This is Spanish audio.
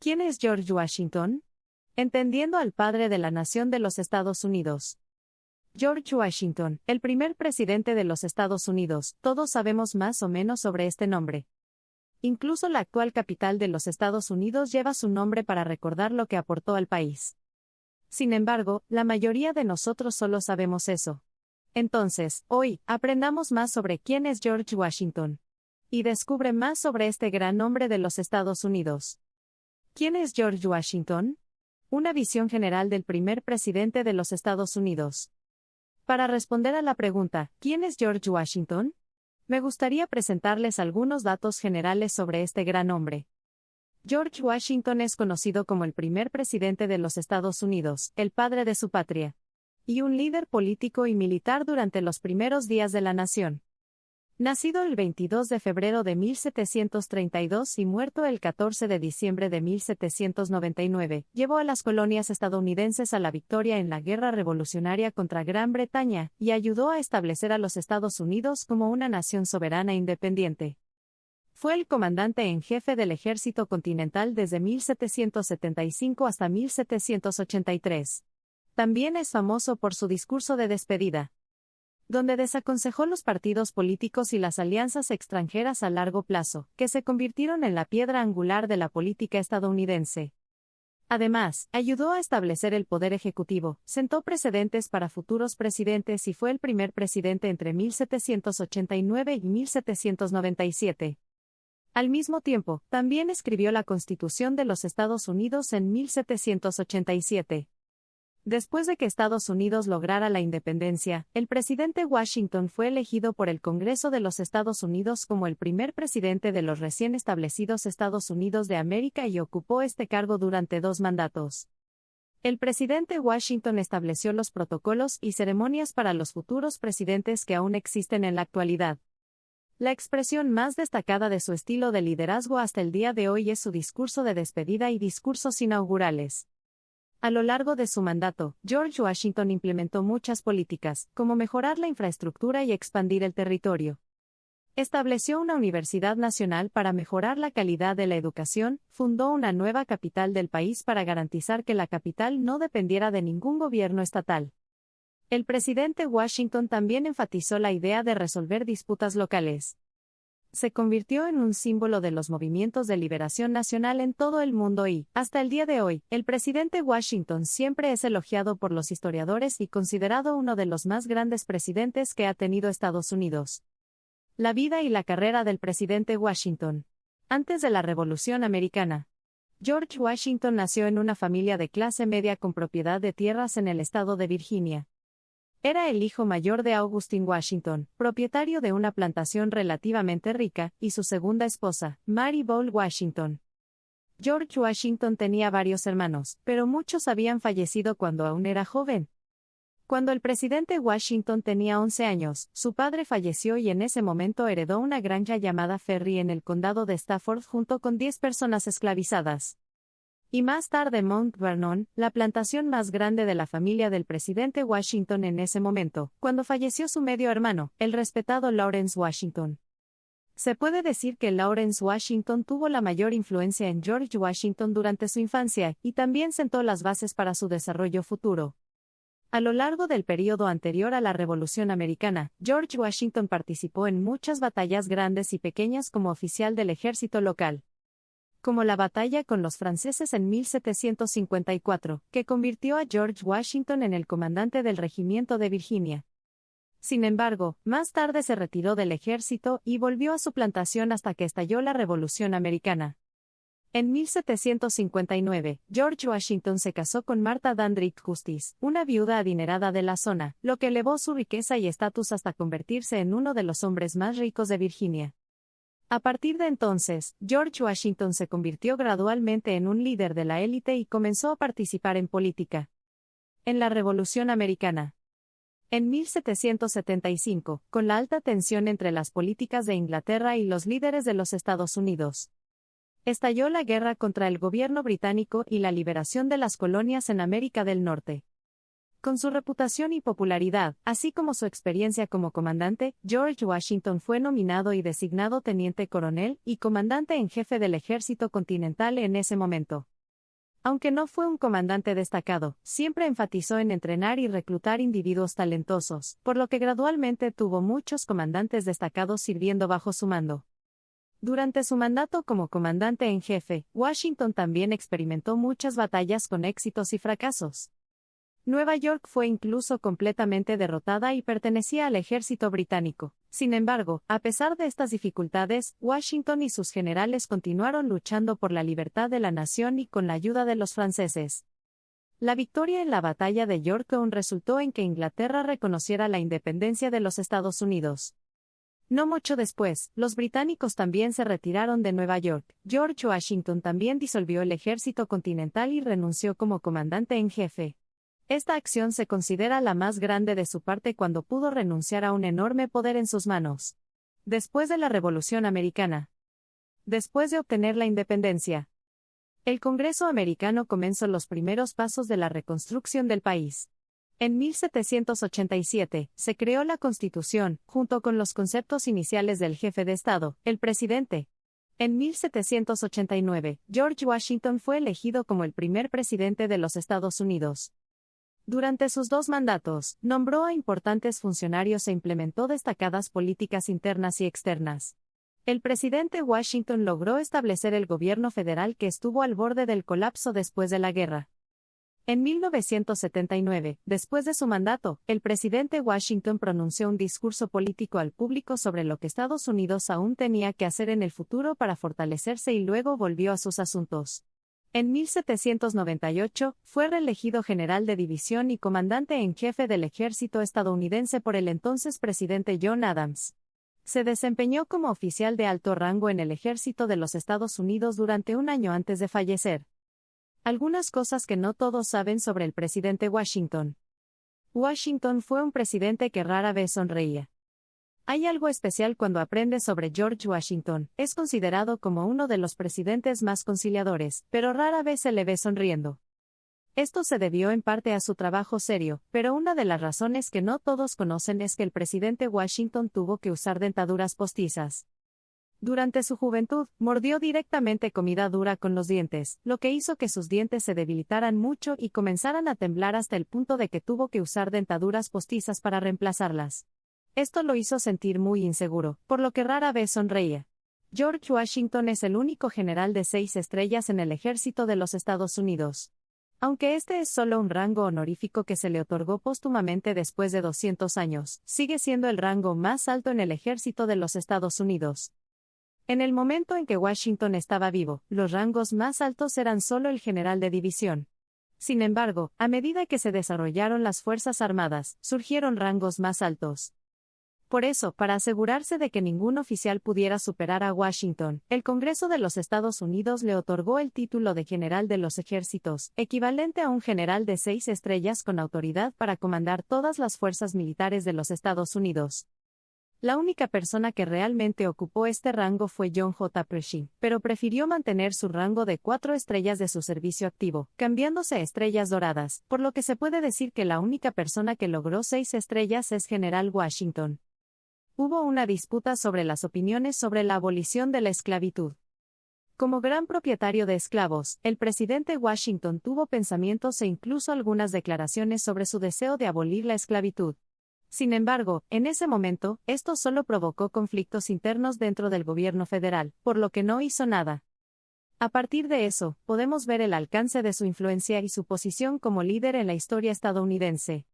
¿Quién es George Washington? Entendiendo al padre de la nación de los Estados Unidos. George Washington, el primer presidente de los Estados Unidos, todos sabemos más o menos sobre este nombre. Incluso la actual capital de los Estados Unidos lleva su nombre para recordar lo que aportó al país. Sin embargo, la mayoría de nosotros solo sabemos eso. Entonces, hoy, aprendamos más sobre quién es George Washington. Y descubre más sobre este gran hombre de los Estados Unidos. ¿Quién es George Washington? Una visión general del primer presidente de los Estados Unidos. Para responder a la pregunta, ¿quién es George Washington? Me gustaría presentarles algunos datos generales sobre este gran hombre. George Washington es conocido como el primer presidente de los Estados Unidos, el padre de su patria, y un líder político y militar durante los primeros días de la nación. Nacido el 22 de febrero de 1732 y muerto el 14 de diciembre de 1799, llevó a las colonias estadounidenses a la victoria en la Guerra Revolucionaria contra Gran Bretaña, y ayudó a establecer a los Estados Unidos como una nación soberana e independiente. Fue el comandante en jefe del Ejército Continental desde 1775 hasta 1783. También es famoso por su discurso de despedida, donde desaconsejó los partidos políticos y las alianzas extranjeras a largo plazo, que se convirtieron en la piedra angular de la política estadounidense. Además, ayudó a establecer el poder ejecutivo, sentó precedentes para futuros presidentes y fue el primer presidente entre 1789 y 1797. Al mismo tiempo, también escribió la Constitución de los Estados Unidos en 1787. Después de que Estados Unidos lograra la independencia, el presidente Washington fue elegido por el Congreso de los Estados Unidos como el primer presidente de los recién establecidos Estados Unidos de América y ocupó este cargo durante 2 mandatos. El presidente Washington estableció los protocolos y ceremonias para los futuros presidentes que aún existen en la actualidad. La expresión más destacada de su estilo de liderazgo hasta el día de hoy es su discurso de despedida y discursos inaugurales. A lo largo de su mandato, George Washington implementó muchas políticas, como mejorar la infraestructura y expandir el territorio. Estableció una universidad nacional para mejorar la calidad de la educación, fundó una nueva capital del país para garantizar que la capital no dependiera de ningún gobierno estatal. El presidente Washington también enfatizó la idea de resolver disputas locales. Se convirtió en un símbolo de los movimientos de liberación nacional en todo el mundo y, hasta el día de hoy, el presidente Washington siempre es elogiado por los historiadores y considerado uno de los más grandes presidentes que ha tenido Estados Unidos. La vida y la carrera del presidente Washington. Antes de la Revolución Americana. George Washington nació en una familia de clase media con propiedad de tierras en el estado de Virginia. Era el hijo mayor de Augustine Washington, propietario de una plantación relativamente rica, y su segunda esposa, Mary Bowles Washington. George Washington tenía varios hermanos, pero muchos habían fallecido cuando aún era joven. Cuando el presidente Washington tenía 11 años, su padre falleció y en ese momento heredó una granja llamada Ferry en el condado de Stafford junto con 10 personas esclavizadas. Y más tarde Mount Vernon, la plantación más grande de la familia del presidente Washington en ese momento, cuando falleció su medio hermano, el respetado Lawrence Washington. Se puede decir que Lawrence Washington tuvo la mayor influencia en George Washington durante su infancia, y también sentó las bases para su desarrollo futuro. A lo largo del período anterior a la Revolución Americana, George Washington participó en muchas batallas grandes y pequeñas como oficial del ejército local, como la batalla con los franceses en 1754, que convirtió a George Washington en el comandante del regimiento de Virginia. Sin embargo, más tarde se retiró del ejército y volvió a su plantación hasta que estalló la Revolución Americana. En 1759, George Washington se casó con Martha Dandridge Custis, una viuda adinerada de la zona, lo que elevó su riqueza y estatus hasta convertirse en uno de los hombres más ricos de Virginia. A partir de entonces, George Washington se convirtió gradualmente en un líder de la élite y comenzó a participar en política. En la Revolución Americana. En 1775, con la alta tensión entre las políticas de Inglaterra y los líderes de los Estados Unidos, estalló la guerra contra el gobierno británico y la liberación de las colonias en América del Norte. Con su reputación y popularidad, así como su experiencia como comandante, George Washington fue nominado y designado teniente coronel y comandante en jefe del Ejército Continental en ese momento. Aunque no fue un comandante destacado, siempre enfatizó en entrenar y reclutar individuos talentosos, por lo que gradualmente tuvo muchos comandantes destacados sirviendo bajo su mando. Durante su mandato como comandante en jefe, Washington también experimentó muchas batallas con éxitos y fracasos. Nueva York fue incluso completamente derrotada y pertenecía al ejército británico. Sin embargo, a pesar de estas dificultades, Washington y sus generales continuaron luchando por la libertad de la nación y con la ayuda de los franceses. La victoria en la batalla de Yorktown resultó en que Inglaterra reconociera la independencia de los Estados Unidos. No mucho después, los británicos también se retiraron de Nueva York. George Washington también disolvió el ejército continental y renunció como comandante en jefe. Esta acción se considera la más grande de su parte cuando pudo renunciar a un enorme poder en sus manos. Después de la Revolución Americana. Después de obtener la independencia, el Congreso americano comenzó los primeros pasos de la reconstrucción del país. En 1787, se creó la Constitución, junto con los conceptos iniciales del jefe de Estado, el presidente. En 1789, George Washington fue elegido como el primer presidente de los Estados Unidos. Durante sus 2 mandatos, nombró a importantes funcionarios e implementó destacadas políticas internas y externas. El presidente Washington logró establecer el gobierno federal que estuvo al borde del colapso después de la guerra. En 1979, después de su mandato, el presidente Washington pronunció un discurso político al público sobre lo que Estados Unidos aún tenía que hacer en el futuro para fortalecerse y luego volvió a sus asuntos. En 1798, fue reelegido general de división y comandante en jefe del ejército estadounidense por el entonces presidente John Adams. Se desempeñó como oficial de alto rango en el ejército de los Estados Unidos durante un año antes de fallecer. Algunas cosas que no todos saben sobre el presidente Washington. Washington fue un presidente que rara vez sonreía. Hay algo especial cuando aprendes sobre George Washington. Es considerado como uno de los presidentes más conciliadores, pero rara vez se le ve sonriendo. Esto se debió en parte a su trabajo serio, pero una de las razones que no todos conocen es que el presidente Washington tuvo que usar dentaduras postizas. Durante su juventud, mordió directamente comida dura con los dientes, lo que hizo que sus dientes se debilitaran mucho y comenzaran a temblar hasta el punto de que tuvo que usar dentaduras postizas para reemplazarlas. Esto lo hizo sentir muy inseguro, por lo que rara vez sonreía. George Washington es el único general de 6 estrellas en el ejército de los Estados Unidos. Aunque este es solo un rango honorífico que se le otorgó póstumamente después de 200 años, sigue siendo el rango más alto en el ejército de los Estados Unidos. En el momento en que Washington estaba vivo, los rangos más altos eran solo el general de división. Sin embargo, a medida que se desarrollaron las Fuerzas Armadas, surgieron rangos más altos. Por eso, para asegurarse de que ningún oficial pudiera superar a Washington, el Congreso de los Estados Unidos le otorgó el título de General de los Ejércitos, equivalente a un general de 6 estrellas con autoridad para comandar todas las fuerzas militares de los Estados Unidos. La única persona que realmente ocupó este rango fue John J. Pershing, pero prefirió mantener su rango de 4 estrellas de su servicio activo, cambiándose a estrellas doradas, por lo que se puede decir que la única persona que logró 6 estrellas es General Washington. Hubo una disputa sobre las opiniones sobre la abolición de la esclavitud. Como gran propietario de esclavos, el presidente Washington tuvo pensamientos e incluso algunas declaraciones sobre su deseo de abolir la esclavitud. Sin embargo, en ese momento, esto solo provocó conflictos internos dentro del gobierno federal, por lo que no hizo nada. A partir de eso, podemos ver el alcance de su influencia y su posición como líder en la historia estadounidense.